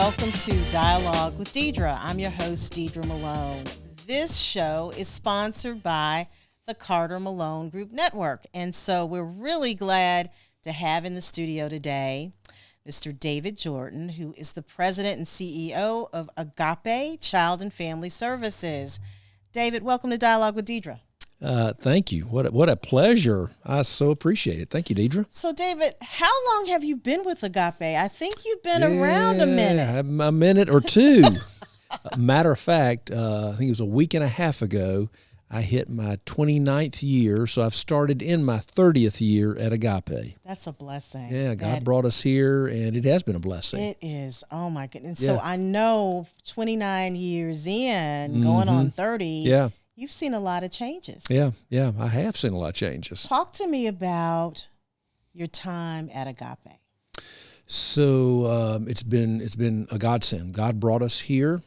welcome to Dialogue with Deidre. I'm your host, Deidre Malone. This show is sponsored by the Carter Malone Group Network, and so we're really glad to have in the studio today Mr. David Jordan, who is the president and CEO of Agape Child and Family Services. David, welcome to Dialogue with Deidre. Thank you. What a pleasure. I so appreciate it. Thank you, Deidre. So, David, how long have you been with Agape? I think you've been around a minute. A minute or two. Matter of fact, I think it was a week and a half ago, I hit my 29th year, so I've started in my 30th year at Agape. That's a blessing. Yeah, God brought us here, and it has been a blessing. It is. Oh, my goodness. Yeah. So I know 29 years in, going on 30, Yeah. you've seen a lot of changes. Yeah, I have seen a lot of changes. Talk to me about your time at Agape. So it's been a godsend. God brought us here.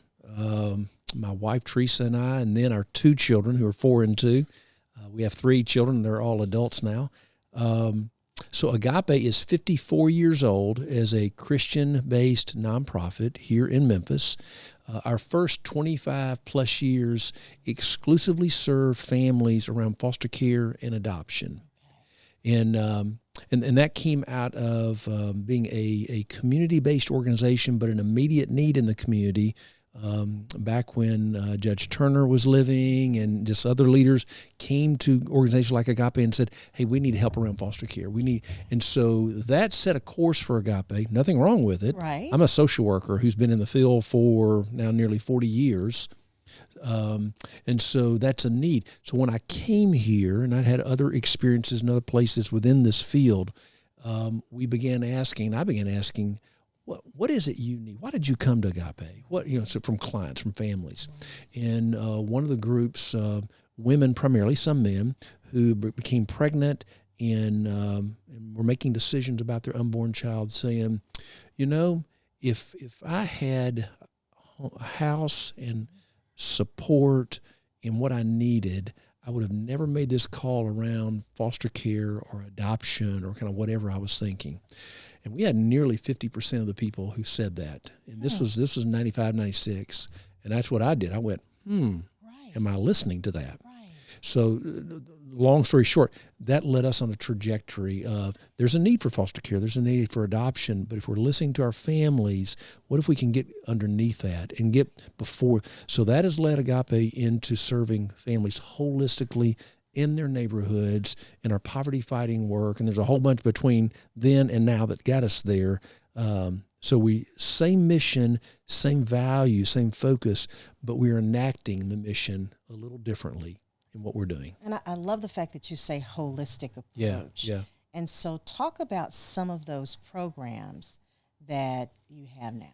My wife Teresa and I, and then our two children who are 4 and 2. We have 3 children; they're all adults now. So Agape is 54 years old as a Christian-based nonprofit here in Memphis. Our first 25 plus years exclusively serve families around foster care and adoption. And that came out of being a community-based organization, but an immediate need in the community. Back when Judge Turner was living and just other leaders came to organizations like Agape and said, hey, we need help around foster care. And so that set a course for Agape. Nothing wrong with it. Right. I'm a social worker who's been in the field for now nearly 40 years. And so that's a need. So when I came here, and I'd had other experiences in other places within this field, I began asking, what is it you need? Why did you come to Agape? So from clients, from families. And one of the groups, women primarily, some men, who became pregnant and were making decisions about their unborn child, saying, if I had a house and support and what I needed, I would have never made this call around foster care or adoption or kind of whatever I was thinking. And we had nearly 50% of the people who said that. And this was 95, 96. And that's what I did. I went, Right. am I listening to that? Right. So long story short, that led us on a trajectory of there's a need for foster care, there's a need for adoption, but if we're listening to our families, what if we can get underneath that and get before? So that has led Agape into serving families holistically in their neighborhoods, in our poverty-fighting work, and there's a whole bunch between then and now that got us there. So same mission, same value, same focus, but we're enacting the mission a little differently in what we're doing. And I love the fact that you say holistic approach. Yeah. And so talk about some of those programs that you have now.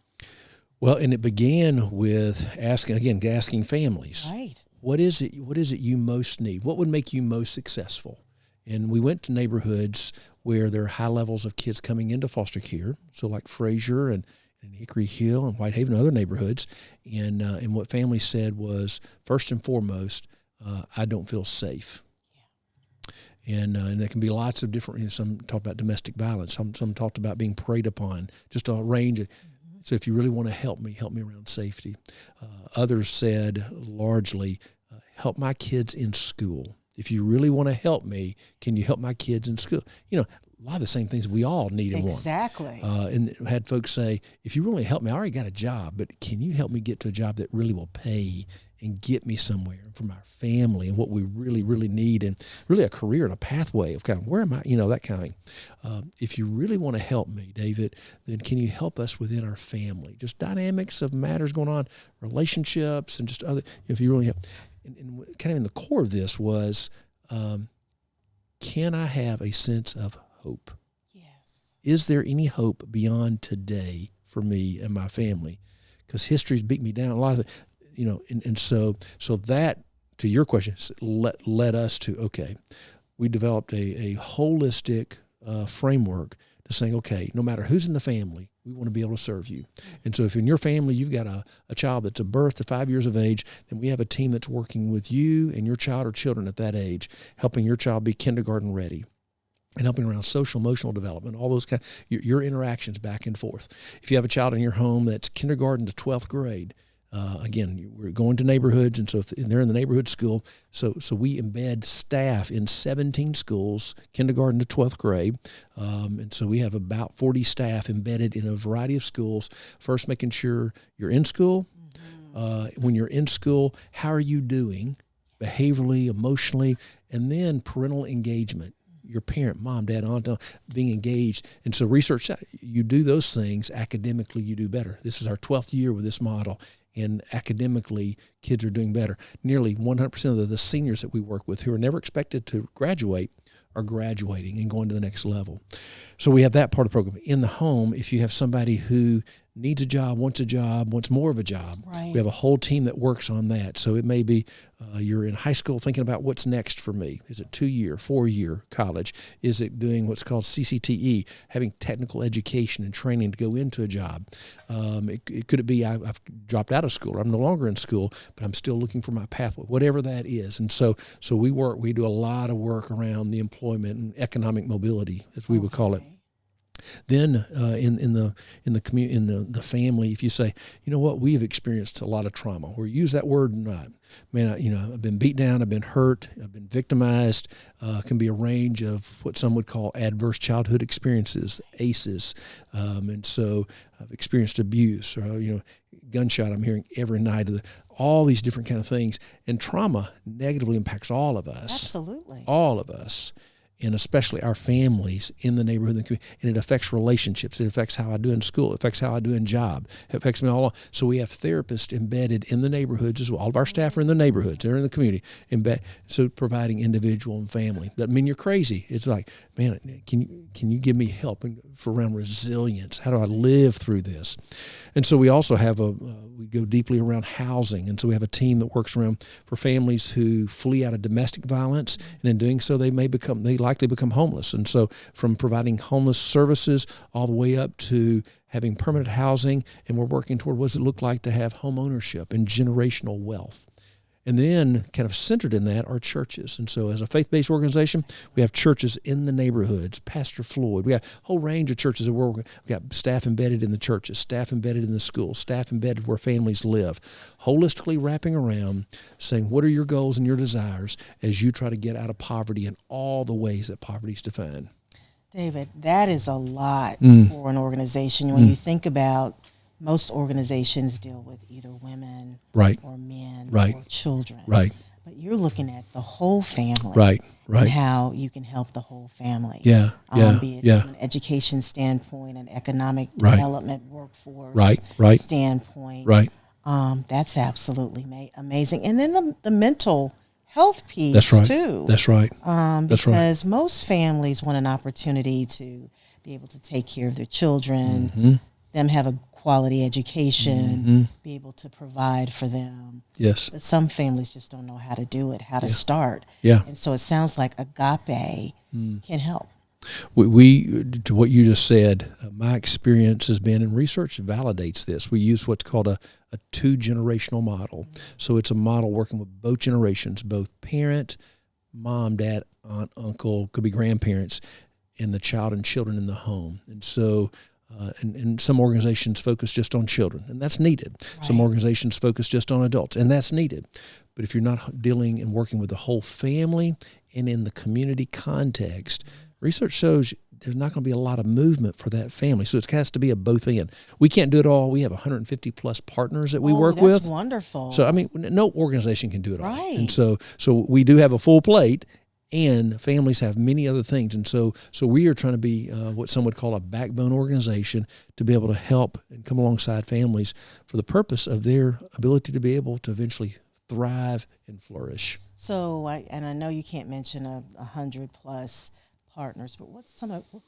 Well, and it began with asking families. Right. What is it you most need? What would make you most successful? And we went to neighborhoods where there are high levels of kids coming into foster care, so like Fraser and Hickory Hill and Whitehaven and other neighborhoods. And what families said was, first and foremost, I don't feel safe. Yeah. And there can be lots of different, some talked about domestic violence, some talked about being preyed upon, just a range of. So if you really want to help me around safety. Others said largely, help my kids in school. If you really want to help me, can you help my kids in school? A lot of the same things we all need and want. Exactly. And had folks say, if you really help me, I already got a job, but can you help me get to a job that really will pay and get me somewhere from our family and what we really, really need, and really a career and a pathway of kind of where am I, that kind of thing. If you really want to help me, David, then can you help us within our family? Just dynamics of matters going on, relationships, and just other, if you really help. And kind of in the core of this was, can I have a sense of hope? Yes. Is there any hope beyond today for me and my family? Because history's beat me down. A lot of and so that, to your question, led us to, okay, we developed a holistic framework to saying, okay, no matter who's in the family, we want to be able to serve you. And so if in your family you've got a child that's a birth to 5 years of age, then we have a team that's working with you and your child or children at that age, helping your child be kindergarten ready. and helping around social emotional development, all those kind of, your interactions back and forth. If you have a child in your home that's kindergarten to 12th grade, again, we're going to neighborhoods, and so if they're in the neighborhood school, so we embed staff in 17 schools, kindergarten to 12th grade, and so we have about 40 staff embedded in a variety of schools, first making sure you're in school. When you're in school, how are you doing behaviorally, emotionally, and then parental engagement. Your parent, mom, dad, aunt, being engaged. And so research, you do those things, academically you do better. This is our 12th year with this model, and academically kids are doing better. Nearly 100% of the seniors that we work with who are never expected to graduate are graduating and going to the next level. So we have that part of the program. In the home, if you have somebody who needs a job, wants more of a job, right. We have a whole team that works on that. So it may be you're in high school thinking about what's next for me. Is it 2-year, 4-year college? Is it doing what's called CCTE, having technical education and training to go into a job? It could be I've dropped out of school. I'm no longer in school, but I'm still looking for my pathway, whatever that is. And so we do a lot of work around the employment and economic mobility, as we would call it. Then in the family, if you say, you know what, we have experienced a lot of trauma, or use that word or not, man, I've been beat down, I've been hurt, I've been victimized. Can be a range of what some would call adverse childhood experiences, ACEs, and so I've experienced abuse, or gunshot I'm hearing every night, all these different kind of things, and trauma negatively impacts all of us. Absolutely, all of us. And especially our families in the neighborhood and it affects relationships. It affects how I do in school. It affects how I do in job. It affects me all along. So we have therapists embedded in the neighborhoods as well. All of our staff are in the neighborhoods. They're in the community. So providing individual and family. Doesn't mean you're crazy. It's like, man, can you give me help for around resilience? How do I live through this? And so we also have we go deeply around housing. And so we have a team that works around for families who flee out of domestic violence. And in doing so, they likely become homeless. And so from providing homeless services all the way up to having permanent housing, and we're working toward what does it look like to have home ownership and generational wealth. And then kind of centered in that are churches. And so as a faith-based organization, we have churches in the neighborhoods, Pastor Floyd. We have a whole range of churches that we've got staff embedded in the churches, staff embedded in the schools, staff embedded where families live, holistically wrapping around saying, what are your goals and your desires as you try to get out of poverty in all the ways that poverty is defined? David, that is a lot for an organization. When you think about most organizations deal with either women right. or men right. or children. Right. But you're looking at the whole family. Right. Right. And how you can help the whole family. Yeah. Be it from an education standpoint, an economic right. development, workforce right. standpoint. Right. That's absolutely amazing. And then the mental health piece That's right. too. That's right. Because most families want an opportunity to be able to take care of their children, them have a quality education, be able to provide for them. Yes. But some families just don't know how to do it, how to start. Yeah. And so it sounds like Agape can help. We to what you just said, my experience has been, and research validates this, we use what's called a 2-generational model. So it's a model working with both generations, both parent, mom, dad, aunt, uncle, could be grandparents, and the child and children in the home. And so and some organizations focus just on children, and that's needed. Right. Some organizations focus just on adults, and that's needed. But if you're not dealing and working with the whole family and in the community context, research shows there's not going to be a lot of movement for that family. So it has to be a both end. We can't do it all. We have 150 plus partners that we work with. That's wonderful. So, I mean, no organization can do it all. Right. And so we do have a full plate, and families have many other things. And so we are trying to be what some would call a backbone organization to be able to help and come alongside families for the purpose of their ability to be able to eventually thrive and flourish. So, I know you can't mention 100 plus partners, but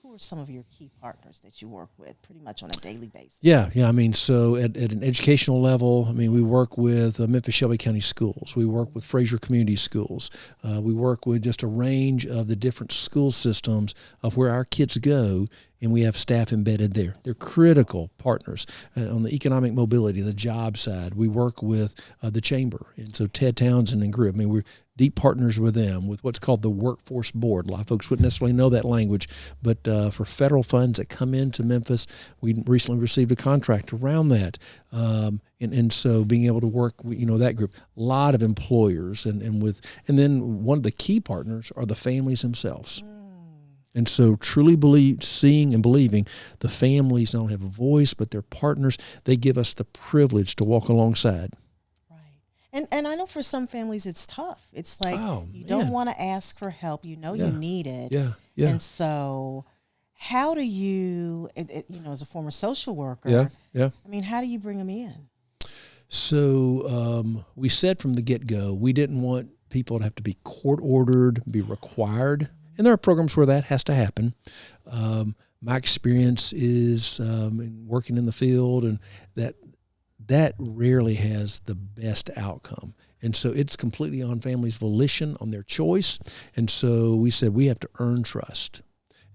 who are some of your key partners that you work with pretty much on a daily basis? Yeah. I mean, so at an educational level, I mean, we work with Memphis Shelby County Schools. We work with Fraser Community Schools. We work with just a range of the different school systems of where our kids go and we have staff embedded there. They're critical partners. On the economic mobility, the job side, we work with the chamber. And so Ted Townsend and group, we're deep partners with them with what's called the Workforce Board. A lot of folks wouldn't necessarily know that language, but for federal funds that come into Memphis, we recently received a contract around that. And so being able to work with, that group, a lot of employers and then one of the key partners are the families themselves. And so truly seeing and believing the families not only have a voice, but they're partners. They give us the privilege to walk alongside. And I know for some families it's tough. It's like you don't want to ask for help. You need it. Yeah. And so how do you, as a former social worker, how do you bring them in? So we said from the get-go, we didn't want people to have to be court-ordered, be required. And there are programs where that has to happen. My experience is in working in the field, and that rarely has the best outcome. And so it's completely on families' volition, on their choice. And so we said we have to earn trust.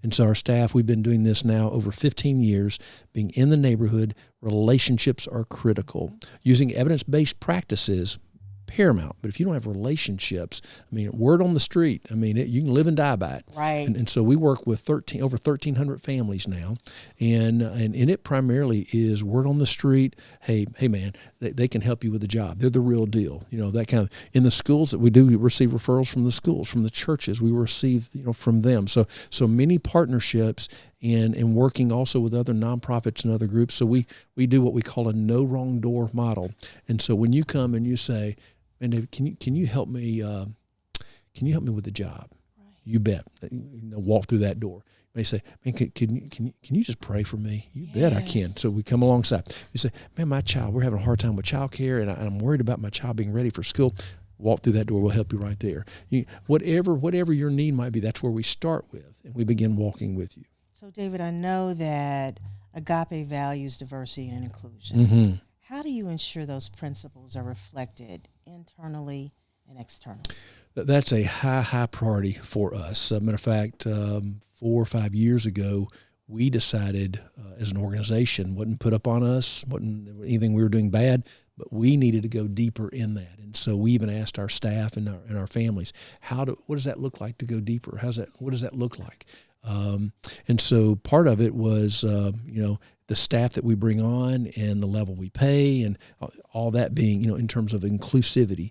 And so our staff, we've been doing this now over 15 years, being in the neighborhood. Relationships are critical. Using evidence-based practices, paramount. But if you don't have relationships, word on the street, you can live and die by it. Right. And so we work with over 1,300 families now, and it primarily is word on the street. Hey man, they can help you with the job. They're the real deal. That kind of, in the schools that we do, we receive referrals from the schools, from the churches. We receive, from them. So many partnerships and working also with other nonprofits and other groups. So we do what we call a no wrong door model. And so when you come and you say, "Man, David, can you help me? Can you help me with the job?" Right. You bet. Walk through that door. They say, "Man, can you just pray for me?" You bet I can. So we come alongside. You say, "Man, my child, we're having a hard time with childcare, and I'm worried about my child being ready for school." Walk through that door. We'll help you right there. Whatever your need might be, that's where we start with, and we begin walking with you. So, David, I know that Agape values diversity and inclusion. Mm-hmm. How do you ensure those principles are reflected internally and externally? That's a high priority for us. Matter of fact, 4 or 5 years ago, we decided as an organization, wasn't put up on us, wasn't anything we were doing bad, but we needed to go deeper in that. And so we even asked our staff and our families, what does that look like to go deeper? What does that look like? And so part of it was, the staff that we bring on and the level we pay and all that being, in terms of inclusivity,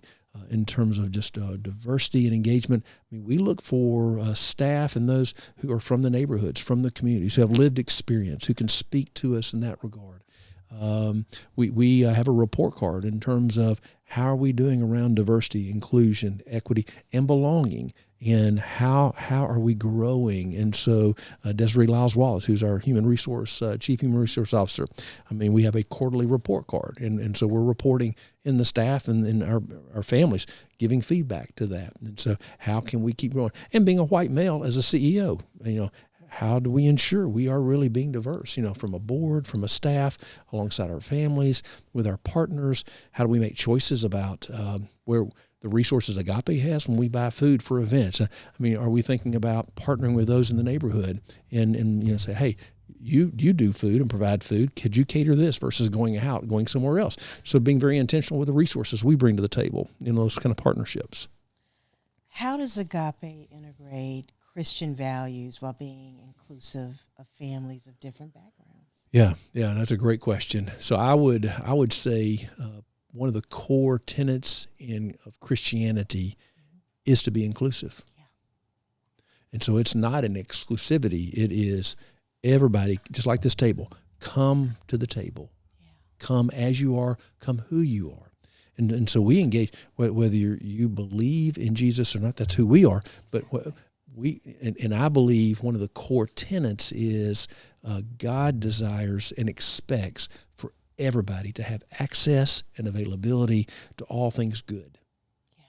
in terms of just diversity and engagement. We look for staff and those who are from the neighborhoods, from the communities, who have lived experience, who can speak to us in that regard. We have a report card in terms of how are we doing around diversity, inclusion, equity, and belonging, and how are we growing. And so Desiree Lyles-Wallace, who's our chief human resource officer, we have a quarterly report card, and so we're reporting in the staff and in our families, giving feedback to that. And so how can we keep growing? And being a white male as a CEO, how do we ensure we are really being diverse, from a board, from a staff, alongside our families, with our partners? How do we make choices about where the resources Agape has when we buy food for events? Are we thinking about partnering with those in the neighborhood and say, hey, you do food and provide food. Could you cater this versus going somewhere else? So being very intentional with the resources we bring to the table in those kind of partnerships. How does Agape integrate Christian values while being inclusive of families of different backgrounds? Yeah, that's a great question. So I would say one of the core tenets of Christianity is to be inclusive. Yeah. And so it's not an exclusivity. It is everybody, just like this table, come to the table. Yeah. Come as you are, come who you are. And so we engage, whether you believe in Jesus or not, that's who we are. But and I believe one of the core tenets is God desires and expects for everybody to have access and availability to all things good. Yeah.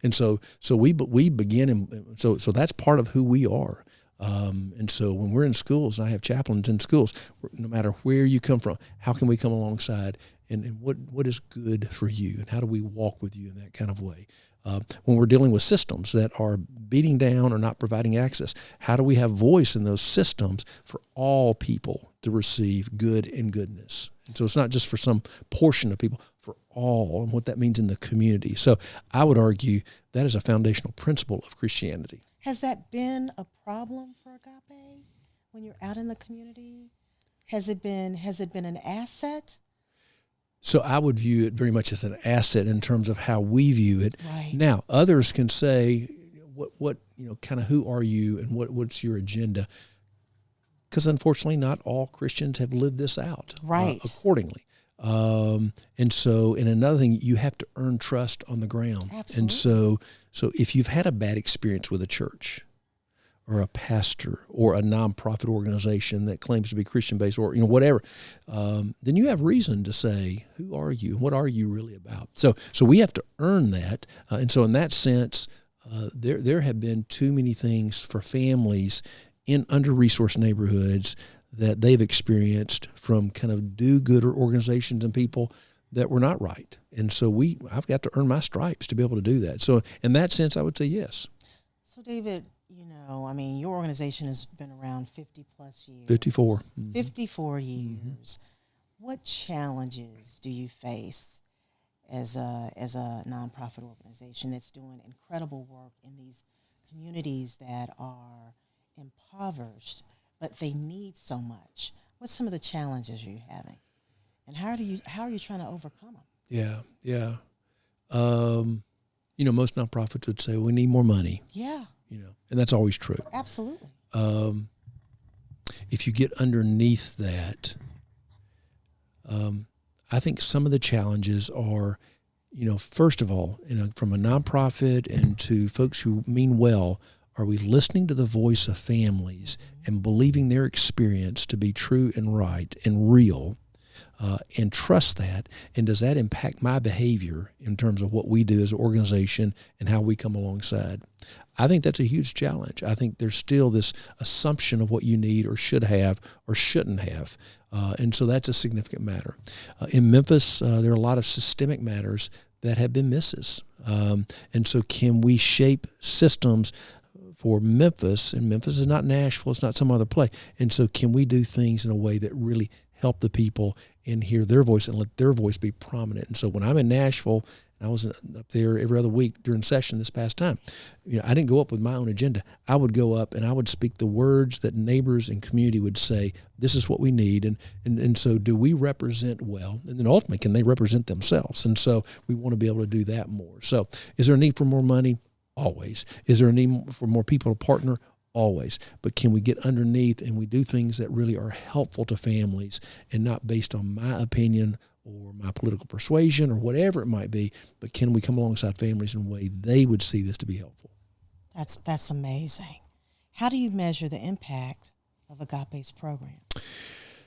And so we begin, so that's part of who we are. And so when we're in schools, and I have chaplains in schools, no matter where you come from, how can we come alongside and what is good for you, and how do we walk with you in that kind of way? When we're dealing with systems that are beating down or not providing access, how do we have voice in those systems for all people to receive good and goodness? And so it's not just for some portion of people, for all, and what that means in the community. So I would argue that is a foundational principle of Christianity. Has that been a problem for Agape when you're out in the community? Has it been an asset? So I would view it very much as an asset in terms of how we view it. Right. Now, others can say, what kind of who are you and what's your agenda? Because unfortunately, not all Christians have lived this out accordingly. And another thing, you have to earn trust on the ground. Absolutely. And so if you've had a bad experience with a church or a pastor or a nonprofit organization that claims to be Christian-based or whatever, then you have reason to say, who are you? What are you really about? So we have to earn that. And so in that sense, there have been too many things for families in under-resourced neighborhoods that they've experienced from kind of do-gooder organizations and people that were not right. And so I've got to earn my stripes to be able to do that. So in that sense, I would say yes. So David, your organization has been around 50 plus years. 54. Mm-hmm. 54 years. Mm-hmm. What challenges do you face as a nonprofit organization that's doing incredible work in these communities that are impoverished, but they need so much? What's some of the challenges you're having, and how are you trying to overcome them? Yeah. Most nonprofits would say we need more money. Yeah. And that's always true. Absolutely. If you get underneath that, I think some of the challenges are, first of all, from a nonprofit and to folks who mean well, are we listening to the voice of families and believing their experience to be true and right and real, and trust that? And does that impact my behavior in terms of what we do as an organization and how we come alongside? I think that's a huge challenge. I think there's still this assumption of what you need or should have or shouldn't have. And so that's a significant matter. In Memphis, there are a lot of systemic matters that have been misses. And so can we shape systems for Memphis? And Memphis is not Nashville, it's not some other place. And so can we do things in a way that really help the people and hear their voice and let their voice be prominent? And so when I'm in Nashville, I was up there every other week during session this past time, I didn't go up with my own agenda. I would go up and I would speak the words that neighbors and community would say, this is what we need. And so do we represent well? And then ultimately, can they represent themselves? And so we want to be able to do that more. So is there a need for more money? Always. Is there a need for more people to partner? Always. But can we get underneath and we do things that really are helpful to families and not based on my opinion or my political persuasion or whatever it might be, but can we come alongside families in a way they would see this to be helpful? That's amazing. How do you measure the impact of Agape's program?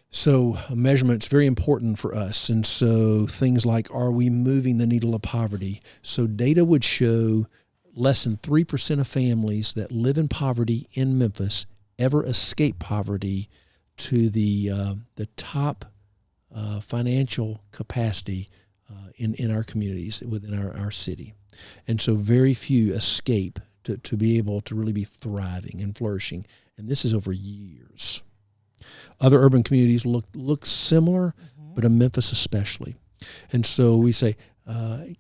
So measurement's very important for us. And so things like, are we moving the needle of poverty? So data would show less than 3% of families that live in poverty in Memphis ever escape poverty to the top financial capacity in our communities within our city. And so very few escape to be able to really be thriving and flourishing. And this is over years. Other urban communities look similar, but in Memphis especially. And so we say,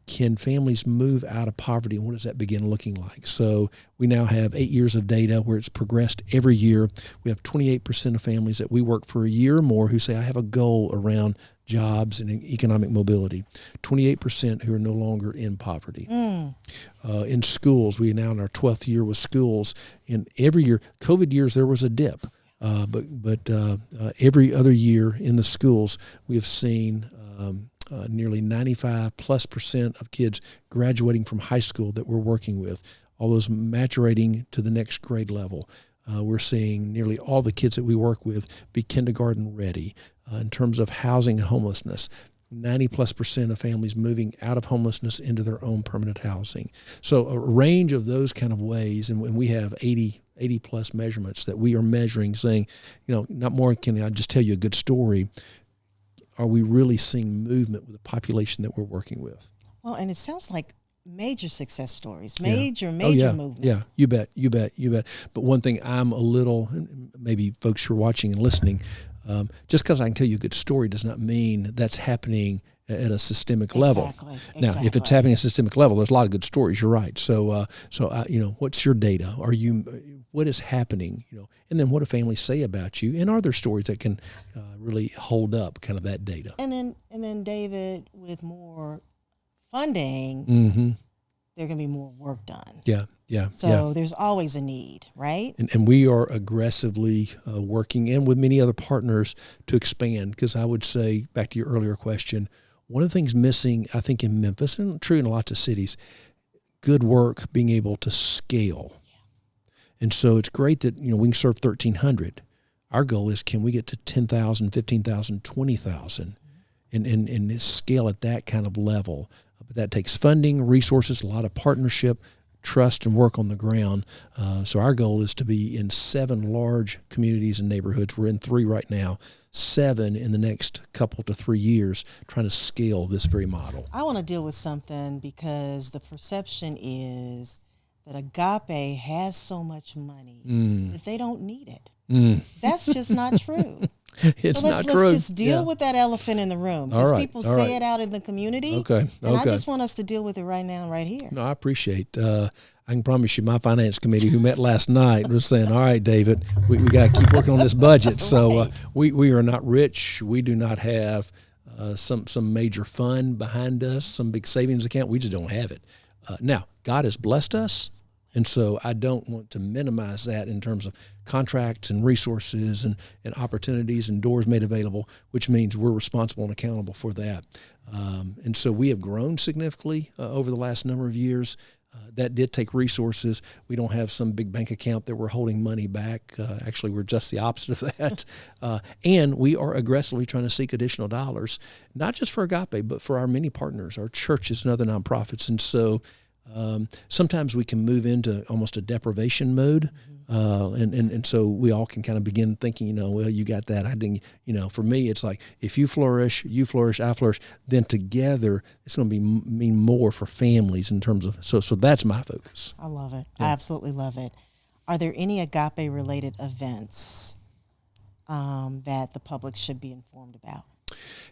can families move out of poverty, and what does that begin looking like? So we now have 8 years of data where it's progressed every year. We have 28% of families that we work for a year or more who say, I have a goal around jobs and economic mobility. 28% who are no longer in poverty. In schools, we are now in our 12th year with schools, and every year, COVID years, there was a dip. But every other year in the schools, we have seen nearly 95+% of kids graduating from high school that we're working with, all those maturating to the next grade level. We're seeing nearly all the kids that we work with be kindergarten ready. In terms of housing and homelessness, 90+% of families moving out of homelessness into their own permanent housing. So a range of those kind of ways, and we have 80 plus measurements that we are measuring, saying, not more can I just tell you a good story. Are we really seeing movement with the population that we're working with? Well, and it sounds like major success stories, major movement. Yeah, you bet. But one thing I'm a little, maybe folks who are watching and listening, just because I can tell you a good story does not mean that's happening at a systemic level. Now, if it's happening at a systemic level, there's a lot of good stories. You're right. So, what's your data? What is happening? And then what do families say about you? And are there stories that can really hold up kind of that data? And then David, with more funding, there can be more work done. Yeah. So there's always a need, right? And we are aggressively working, and with many other partners, to expand. Because I would say, back to your earlier question, one of the things missing, I think, in Memphis, and true in lots of cities, good work being able to scale. And so it's great that, we can serve 1,300. Our goal is, can we get to 10,000, 15,000, 20,000 and scale at that kind of level? But that takes funding, resources, a lot of partnership, trust, and work on the ground. So our goal is to be in 7 large communities and neighborhoods. We're in 3 right now, 7 in the next couple to 3 years, trying to scale this very model. I want to deal with something, because the perception is that Agape has so much money that they don't need it. That's just not true. It's not true. Let's just deal with that elephant in the room, because people say it out in the community. Okay. And I just want us to deal with it right now, right here. No, I appreciate. I can promise you, my finance committee, who met last night, was saying, "All right, David, we got to keep working on this budget." So we are not rich. We do not have some major fund behind us, some big savings account. We just don't have it. Now, God has blessed us. And so I don't want to minimize that in terms of contracts and resources and opportunities and doors made available, which means we're responsible and accountable for that. And so we have grown significantly over the last number of years. That did take resources. We don't have some big bank account that we're holding money back. Actually, we're just the opposite of that. And we are aggressively trying to seek additional dollars, not just for Agape, but for our many partners, our churches and other nonprofits. And so sometimes we can move into almost a deprivation mode. And so we all can kind of begin thinking, well, you got that. I didn't, for me, it's like, if you flourish, I flourish, then together it's going to mean more for families in terms of, so that's my focus. I love it. Yeah. I absolutely love it. Are there any Agape related events that the public should be informed about?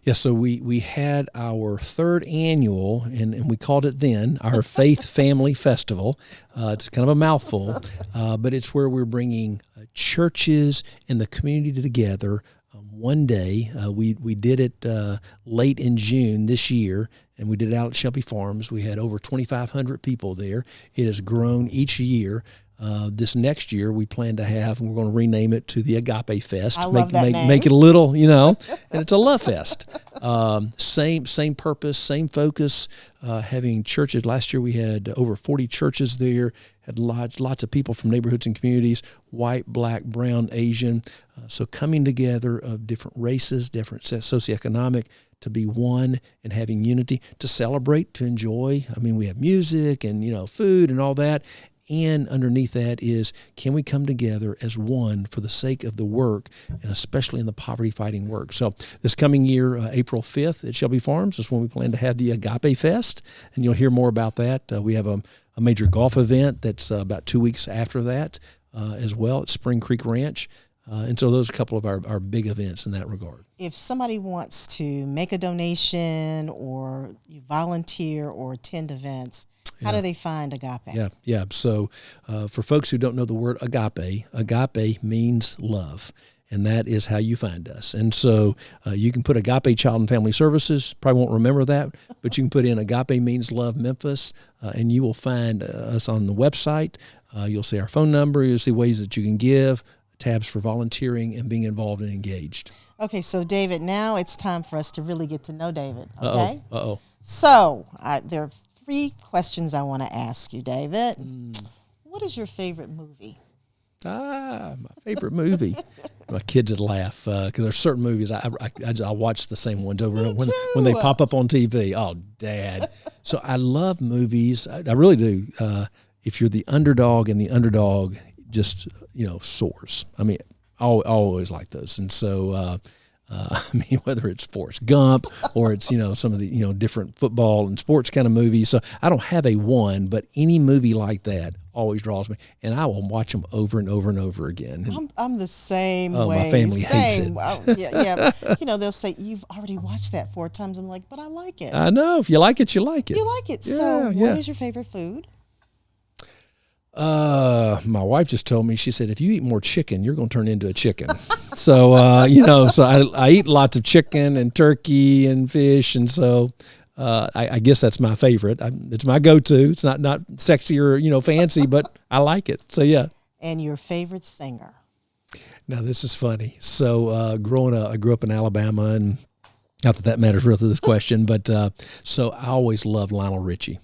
Yeah, so we had our 3rd annual, and we called it then our Faith Family Festival. It's kind of a mouthful, but it's where we're bringing churches and the community together one day. We did it late in June this year, and we did it out at Shelby Farms. We had over 2,500 people there. It has grown each year. This next year we plan to have, and we're going to rename it to the Agape Fest. I love that name. Make it a little, and it's a love fest. Same purpose, same focus. Having churches. Last year we had over 40 churches there. Had lots of people from neighborhoods and communities, white, black, brown, Asian. So coming together of different races, different socioeconomic, to be one and having unity, to celebrate, to enjoy. I mean, we have music and food and all that. And underneath that is, can we come together as one for the sake of the work, and especially in the poverty-fighting work? So this coming year, April 5th at Shelby Farms is when we plan to have the Agape Fest, and you'll hear more about that. We have a major golf event that's about 2 weeks after that as well at Spring Creek Ranch. And so those are a couple of our big events in that regard. If somebody wants to make a donation or you volunteer or attend events, how do they find Agape? Yeah. So for folks who don't know the word agape means love. And that is how you find us. And so you can put Agape Child and Family Services. Probably won't remember that, but you can put in Agape Means Love Memphis, and you will find us on the website. You'll see our phone number. You'll see ways that you can give, tabs for volunteering and being involved and engaged. Okay, so David, now it's time for us to really get to know David. Okay. Uh-oh. So there are 3 questions I want to ask you, David. What is your favorite movie? My favorite movie. My kids would laugh because there's certain movies I watch the same ones over and over when they pop up on TV. Oh, Dad! So I love movies. I really do. If you're the underdog and the underdog just soars. I mean, I always like those. And so I mean, whether it's Forrest Gump or it's, some of the, different football and sports kind of movies. So I don't have a one, but any movie like that always draws me, and I will watch them over and over and over again. And, I'm the same way. My family hates it. Yeah. They'll say, you've already watched that 4 times. I'm like, but I like it. I know. If you like it, you like it. You like it. So what is your favorite food? My wife just told me, she said, if you eat more chicken, you're going to turn into a chicken. So, so I eat lots of chicken and turkey and fish. And so, I guess that's my favorite. It's my go-to. It's not sexy or, fancy, but I like it. So, yeah. And your favorite singer? Now, this is funny. So, growing up, I grew up in Alabama, and not that matters real to this question, but so I always loved Lionel Richie.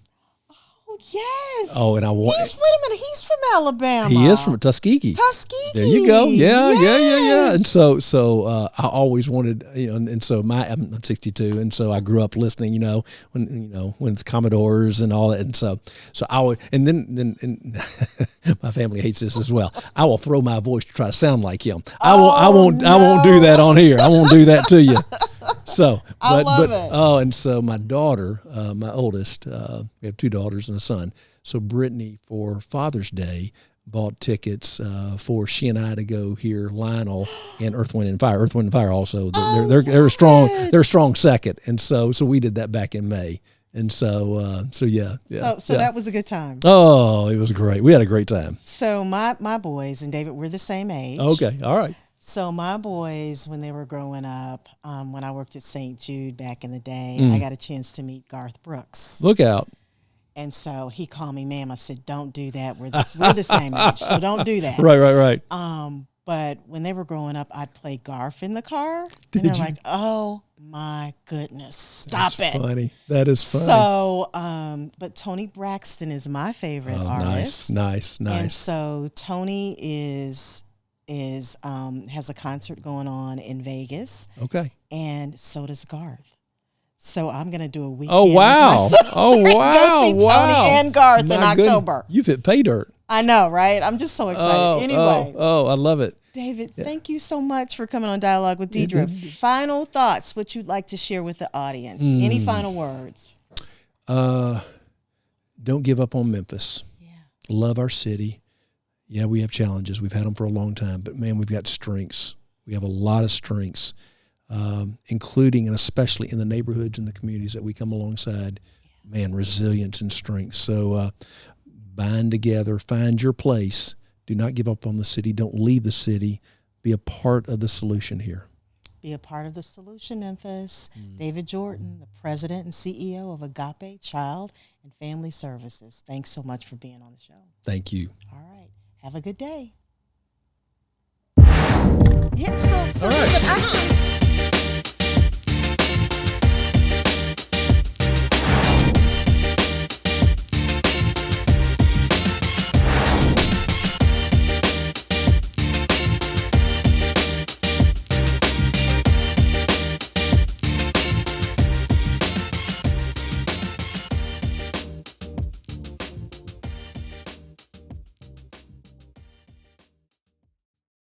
Yes. Oh, and wait a minute. He's from Alabama. He is from Tuskegee. Tuskegee. There you go. Yeah, yes. yeah. And so I always wanted, and so I'm 62, and so I grew up listening, when it's Commodores and all that, and so I always, and then my family hates this as well. I will throw my voice to try to sound like him. I won't do that on here. I won't do that to you. So, I love it. Oh, and so my daughter, my oldest, we have 2 daughters and a son. So Brittany, for Father's Day, bought tickets for she and I to go hear Lionel and Earth, Wind and Fire. Earth, Wind and Fire also. They're a strong. They're a strong second, and so we did that back in May. And so yeah. So that was a good time. Oh, it was great. We had a great time. So my boys and David, we're the same age. Okay, all right. So my boys, when they were growing up, when I worked at St. Jude back in the day, I got a chance to meet Garth Brooks. Look out. And so he called me ma'am. I said, don't do that. We're the same age, so don't do that. Right. But when they were growing up, I'd play Garth in the car. And they're like, oh, my goodness, stop That's it. Funny. That is funny. So, but Tony Braxton is my favorite artist. Nice. And so Tony has a concert going on in Vegas. Okay. And so does Garth. So I'm going to do a weekend. Oh, wow. With my go see Tony and Garth in October. You've hit pay dirt. I know, right? I'm just so excited. Anyway. I love it. David, thank you so much for coming on Dialogue with Deidre. Final thoughts, what you'd like to share with the audience. Any final words? Don't give up on Memphis. Yeah. Love our city. Yeah, we have challenges. We've had them for a long time, but man, we've got strengths. We have a lot of strengths, including and especially in the neighborhoods and the communities that we come alongside. Man, resilience and strength. So bind together, find your place. Do not give up on the city. Don't leave the city. Be a part of the solution here. Be a part of the solution, Memphis. David Jordan, the president and CEO of Agape Child and Family Services. Thanks so much for being on the show. Thank you. All right. Have a good day. Yeah, so right. David,